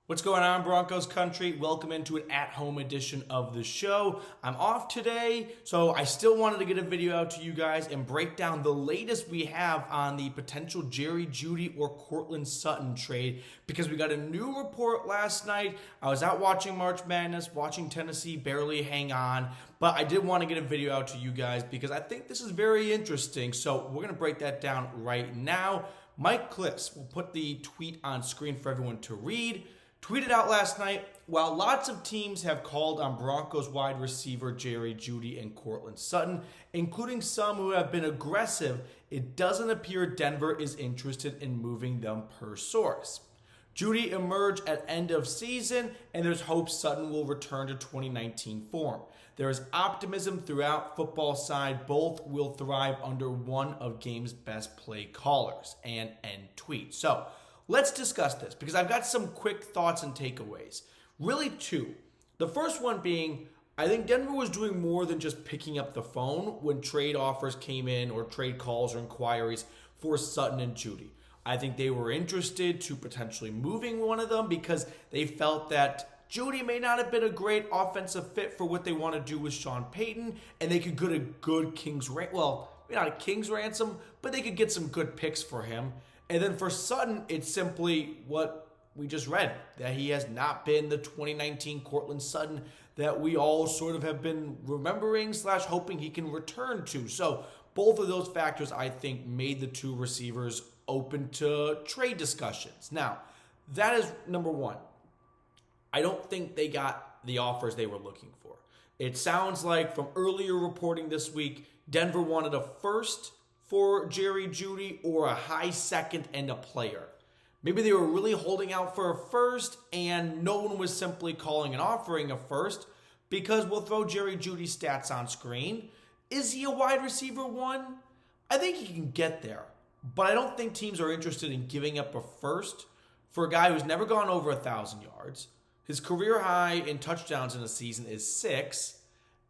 What's going on, Broncos Country? Welcome into an at-home edition of the show. I'm off today, so I still wanted to get a video out to you guys and break down the latest we have on the potential Jeudy or Courtland Sutton trade, because we got a new report last night. I was out watching March Madness, watching Tennessee barely hang on, but I did want to get a video out to you guys because I think this is very interesting. So we're going to break that down right now. Mike Klis will put the tweet on screen for everyone to read. Tweeted out last night, while lots of teams have called on Broncos wide receiver Jeudy and Courtland Sutton, including some who have been aggressive, it doesn't appear Denver is interested in moving them per source. Jeudy emerged at end of season, and there's hopes Sutton will return to 2019 form. There is optimism throughout football side. Both will thrive under one of game's best play callers, and end tweet. So let's discuss this because I've got some quick thoughts and takeaways. Really two. The first one being, I think Denver was doing more than just picking up the phone when trade offers came in or trade calls or inquiries for Sutton and Jeudy. I think they were interested to potentially moving one of them because they felt that Jeudy may not have been a great offensive fit for what they want to do with Sean Payton, and they could get a good King's ransom. Well, not a King's ransom, but they could get some good picks for him. And then for Sutton, it's simply what we just read, that he has not been the 2019 Courtland Sutton that we all sort of have been remembering / hoping he can return to. So both of those factors, I think, made the two receivers open to trade discussions. Now, that is number one. I don't think they got the offers they were looking for. It sounds like from earlier reporting this week, Denver wanted a first for Jeudy or a high second and a player. Maybe they were really holding out for a first and no one was simply calling and offering a first because we'll throw Jeudy's stats on screen. Is he a wide receiver one? I think he can get there, but I don't think teams are interested in giving up a first for a guy who's never gone over 1,000 yards. His career high in touchdowns in a season is 6.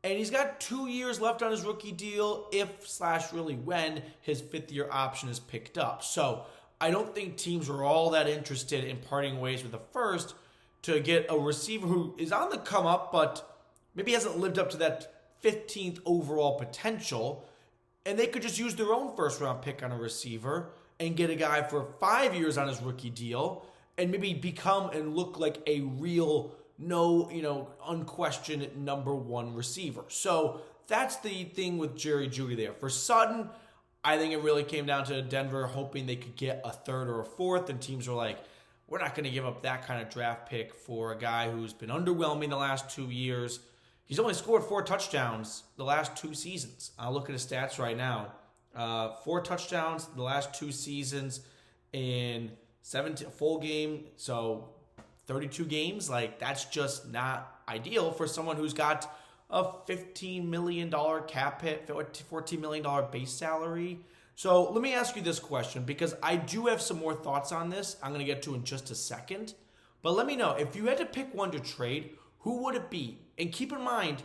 And he's got 2 years left on his rookie deal if / really when his 5th-year option is picked up. So I don't think teams are all that interested in parting ways with a first to get a receiver who is on the come up, but maybe hasn't lived up to that 15th overall potential. And they could just use their own first-round pick on a receiver and get a guy for 5 years on his rookie deal and maybe become and look like a real unquestioned number one receiver. So that's the thing with Jeudy there. For Sutton, I think it really came down to Denver hoping they could get a third or a fourth, and teams were like, we're not going to give up that kind of draft pick for a guy who's been underwhelming the last 2 years. He's only scored 4 touchdowns the last 2 seasons. I'll look at his stats right now. 4 touchdowns the last 2 seasons in 17 full game, so 32 games, that's just not ideal for someone who's got a $15 million cap hit, $14 million base salary. So let me ask you this question, because I do have some more thoughts on this I'm going to get to in just a second. But let me know, if you had to pick one to trade, who would it be? And keep in mind,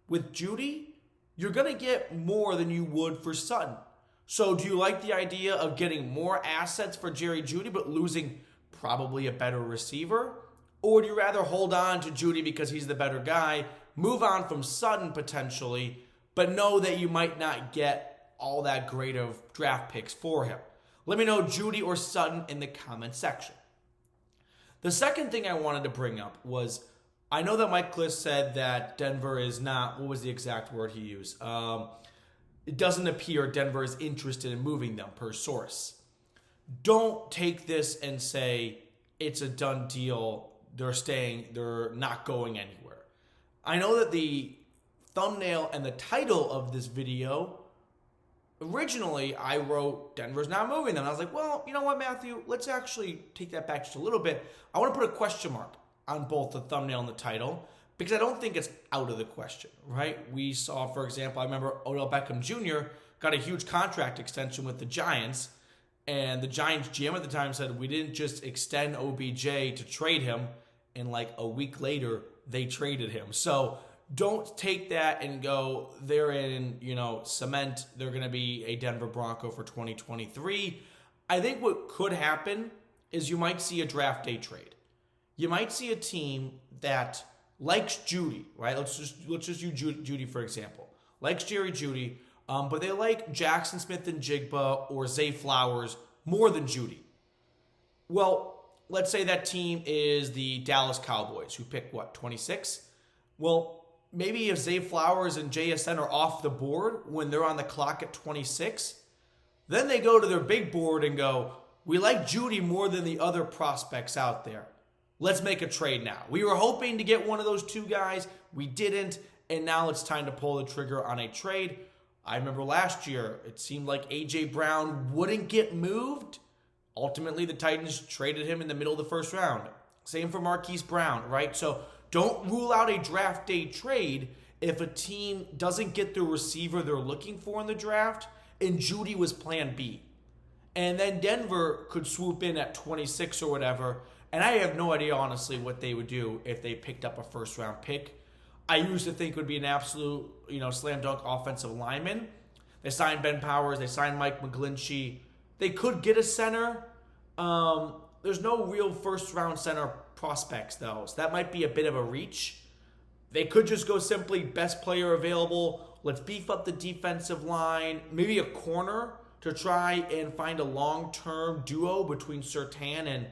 with Jeudy, you're going to get more than you would for Sutton. So do you like the idea of getting more assets for Jeudy, but losing probably a better receiver? Or would you rather hold on to Jeudy because he's the better guy, move on from Sutton potentially, but know that you might not get all that great of draft picks for him? Let me know Jeudy or Sutton in the comment section. The second thing I wanted to bring up was, I know that Mike Klis said that Denver is not, what was the exact word he used? It doesn't appear Denver is interested in moving them per source. Don't take this and say it's a done deal. They're not going anywhere. I know that the thumbnail and the title of this video, originally I wrote Denver's not moving them. I was like, well, you know what, Matthew? Let's actually take that back just a little bit. I want to put a question mark on both the thumbnail and the title because I don't think it's out of the question, right? We saw, for example, I remember Odell Beckham Jr. got a huge contract extension with the Giants, and the Giants GM at the time said, we didn't just extend OBJ to trade him, and a week later, they traded him. So don't take that and go, they're in, cement. They're going to be a Denver Bronco for 2023. I think what could happen is you might see a draft day trade. you might see a team that likes Jeudy, right? Let's just use Jeudy for example. Likes Jeudy, but they like Jackson Smith-Njigba or Zay Flowers more than Jeudy. Well, let's say that team is the Dallas Cowboys, who pick, 26? Well, maybe if Zay Flowers and JSN are off the board when they're on the clock at 26, then they go to their big board and go, we like Jeudy more than the other prospects out there. Let's make a trade now. We were hoping to get one of those two guys. We didn't, and now it's time to pull the trigger on a trade. I remember last year, it seemed like A.J. Brown wouldn't get moved. Ultimately, the Titans traded him in the middle of the first round. Same for Marquise Brown, right? So don't rule out a draft day trade if a team doesn't get the receiver they're looking for in the draft, and Jeudy was plan B. And then Denver could swoop in at 26 or whatever, and I have no idea, honestly, what they would do if they picked up a first-round pick. I used to think it would be an absolute, slam dunk offensive lineman. They signed Ben Powers. They signed Mike McGlinchey. They could get a center. There's no real first-round center prospects, though, so that might be a bit of a reach. They could just go simply best player available. Let's beef up the defensive line. Maybe a corner to try and find a long-term duo between Surtain and,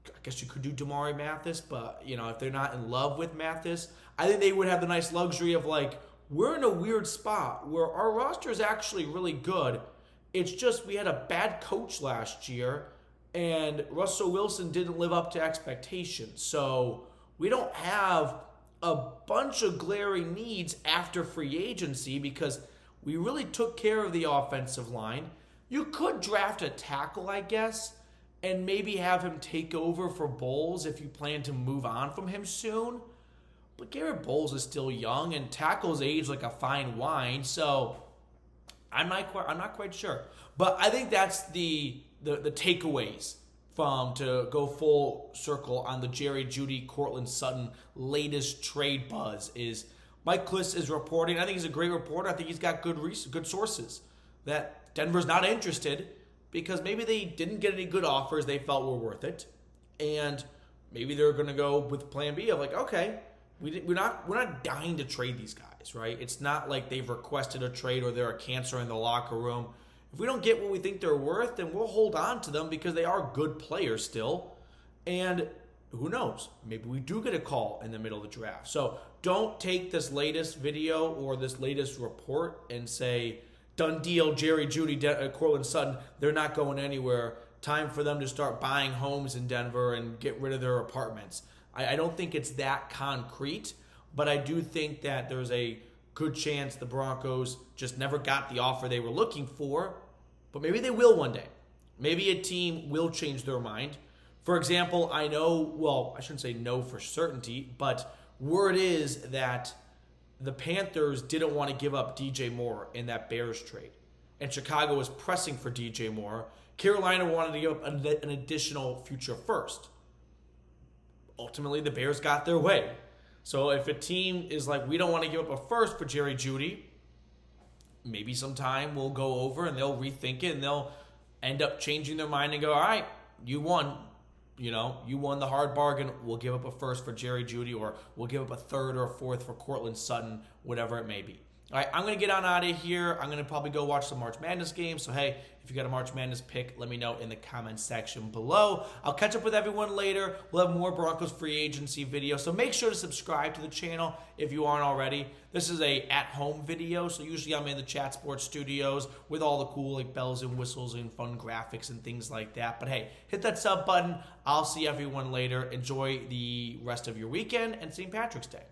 I guess you could do Damari Mathis, but, if they're not in love with Mathis, I think they would have the nice luxury of, we're in a weird spot where our roster is actually really good. It's just we had a bad coach last year, and Russell Wilson didn't live up to expectations. So we don't have a bunch of glaring needs after free agency because we really took care of the offensive line. You could draft a tackle, I guess, and maybe have him take over for Bowles if you plan to move on from him soon. But Garrett Bowles is still young, and tackles age like a fine wine, so I'm not quite sure. But I think that's the takeaways from to go full circle on the Jerry Jeudy, Courtland Sutton latest trade buzz is Mike Klis is reporting. I think he's a great reporter. I think he's got good sources that Denver's not interested because maybe they didn't get any good offers they felt were worth it, and maybe they're going to go with plan B of okay, we're not dying to trade these guys, right? It's not like they've requested a trade or they're a cancer in the locker room. If we don't get what we think they're worth, then we'll hold on to them because they are good players still. And who knows? Maybe we do get a call in the middle of the draft. So don't take this latest video or this latest report and say, done deal, Jerry Jeudy, Courtland Sutton, they're not going anywhere. Time for them to start buying homes in Denver and get rid of their apartments. I don't think it's that concrete, but I do think that there's a good chance the Broncos just never got the offer they were looking for, but maybe they will one day. Maybe a team will change their mind. For example, I shouldn't say no for certainty, but word is that the Panthers didn't want to give up DJ Moore in that Bears trade, and Chicago was pressing for DJ Moore. Carolina wanted to give up an additional future first. Ultimately, the Bears got their way. So if a team is we don't want to give up a first for Jerry Jeudy, maybe sometime we'll go over and they'll rethink it and they'll end up changing their mind and go, all right, you won. You won the hard bargain. We'll give up a first for Jerry Jeudy, or we'll give up a third or a fourth for Courtland Sutton, whatever it may be. All right, I'm going to get on out of here. I'm going to probably go watch some March Madness games. So, hey, if you got a March Madness pick, let me know in the comments section below. I'll catch up with everyone later. We'll have more Broncos free agency videos. So make sure to subscribe to the channel if you aren't already. This is a at-home video. So usually I'm in the Chat Sports studios with all the cool bells and whistles and fun graphics and things like that. But, hey, hit that sub button. I'll see everyone later. Enjoy the rest of your weekend and St. Patrick's Day.